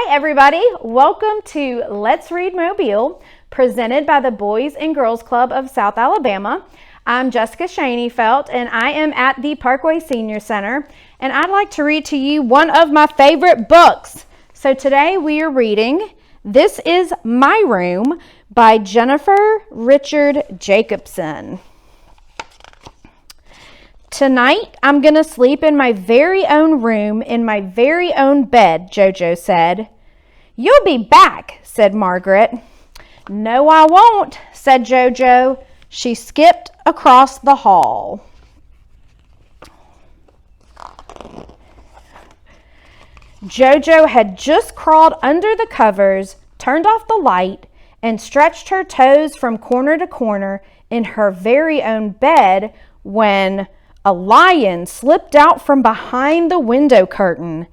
everybody. Welcome to Let's Read Mobile, presented by the Boys and Girls Club of South Alabama. I'm Jessica Shaneyfelt, and I am at the Parkway Senior Center, and I'd like to read to you one of my favorite books. So today we are reading This Is My Room by Jennifer Richard Jacobson. Tonight, I'm going to sleep in my very own room, in my very own bed, Jojo said. You'll be back, said Margaret. No, I won't, said Jojo. She skipped across the hall. Jojo had just crawled under the covers, turned off the light, and stretched her toes from corner to corner in her very own bed when a lion slipped out from behind the window curtain.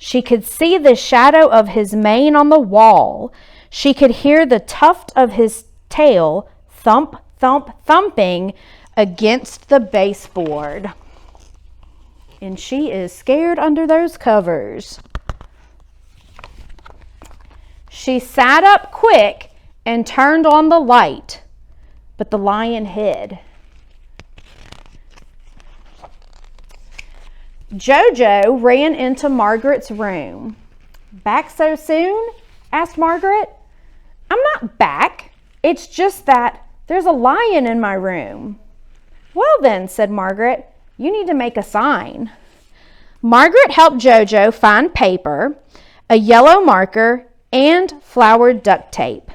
She could see the shadow of his mane on the wall. She could hear the tuft of his tail thump, thump, thumping against the baseboard. And she is scared under those covers. She sat up quick and turned on the light, but the lion hid. Jojo ran into Margaret's room. Back so soon? Asked Margaret. I'm not back. It's just that there's a lion in my room. Well then, said Margaret, you need to make a sign. Margaret helped Jojo find paper, a yellow marker, and flowered duct tape.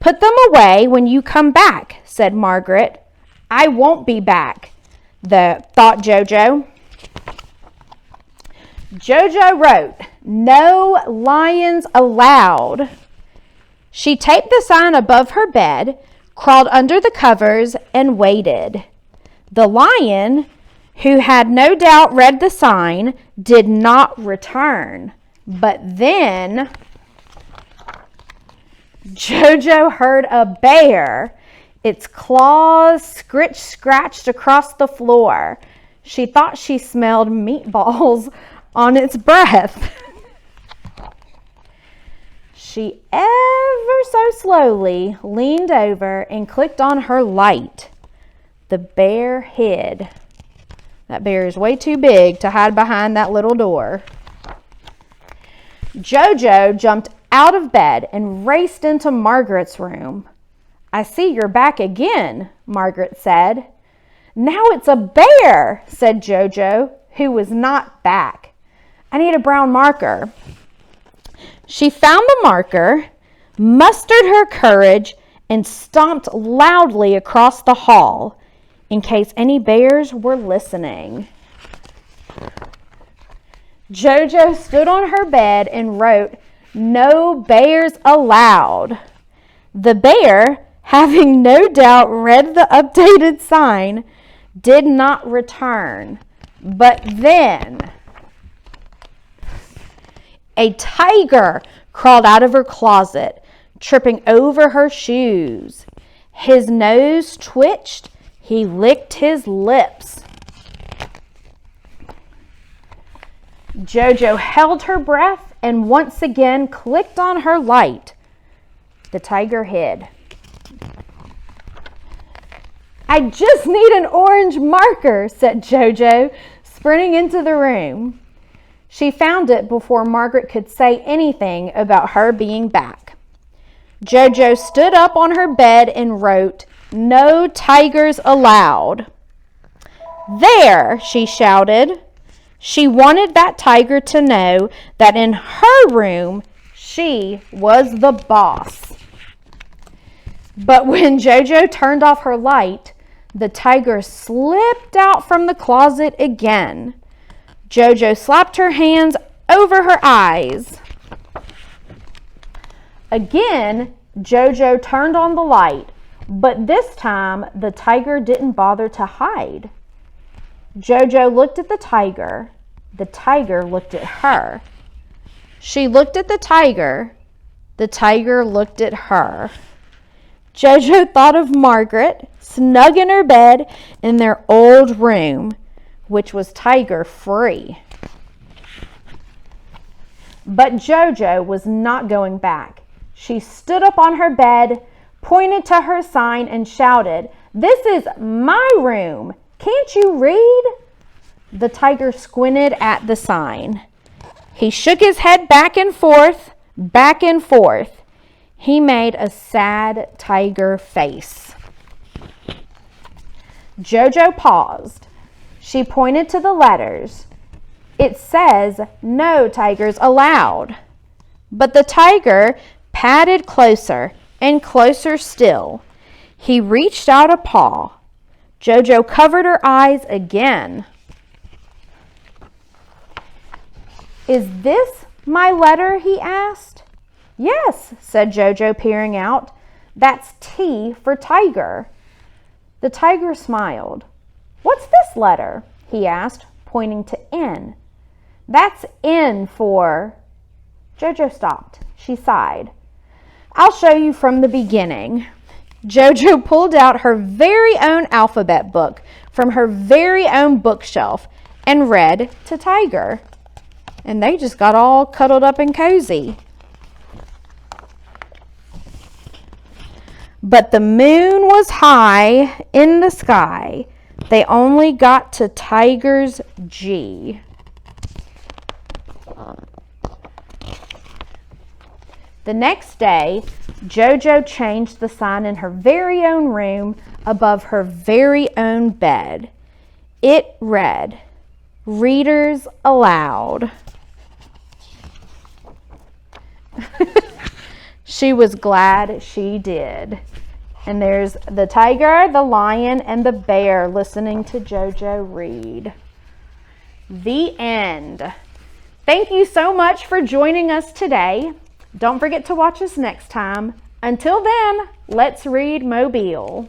Put them away when you come back, said Margaret. I won't be back, thought Jojo. Jojo wrote, "No lions allowed." She taped the sign above her bed, crawled under the covers, and waited. The lion, who had no doubt read the sign, did not return. But then Jojo heard a bear. Its claws scratched across the floor. She thought she smelled meatballs on its breath. She ever so slowly leaned over and clicked on her light. The bear hid. That bear is way too big to hide behind that little door. Jojo jumped out of bed and raced into Margaret's room. I see you're back again, Margaret said. Now it's a bear, said Jojo, who was not back. I need a brown marker. She found the marker, mustered her courage, and stomped loudly across the hall in case any bears were listening. Jojo stood on her bed and wrote, "No bears allowed." The bear, having no doubt read the updated sign, did not return. But then a tiger crawled out of her closet, tripping over her shoes. His nose twitched. He licked his lips. Jojo held her breath and once again clicked on her light. The tiger hid. I just need an orange marker, said Jojo, sprinting into the room. She found it before Margaret could say anything about her being back. Jojo stood up on her bed and wrote, "No tigers allowed." There, she shouted. She wanted that tiger to know that in her room, she was the boss. But when Jojo turned off her light, the tiger slipped out from the closet again. Jojo slapped her hands over her eyes. Again, Jojo turned on the light, but this time the tiger didn't bother to hide. Jojo looked at the tiger. The tiger looked at her. She looked at the tiger. The tiger looked at her. Jojo thought of Margaret, snug in her bed in their old room, which was tiger free. But JoJo was not going back. She stood up on her bed, pointed to her sign, and shouted, "This is my room. Can't you read?" The tiger squinted at the sign. He shook his head back and forth, back and forth. He made a sad tiger face. JoJo paused. She pointed to the letters. "It says no tigers allowed." But the tiger padded closer and closer still. He reached out a paw. JoJo covered her eyes again. "Is this my letter?" he asked. "Yes," said JoJo, peering out. "That's T for tiger." The tiger smiled. "What's this letter?" he asked, pointing to N. "That's N for..." JoJo stopped. She sighed. "I'll show you from the beginning." JoJo pulled out her very own alphabet book from her very own bookshelf and read to Tiger. And they just got all cuddled up and cozy. But the moon was high in the sky. They only got to Tiger's G. The next day, JoJo changed the sign in her very own room above her very own bed. It read, "Readers Aloud." She was glad she did. And there's the tiger, the lion, and the bear listening to JoJo read. The end. Thank you so much for joining us today. Don't forget to watch us next time. Until then, let's read Mobile.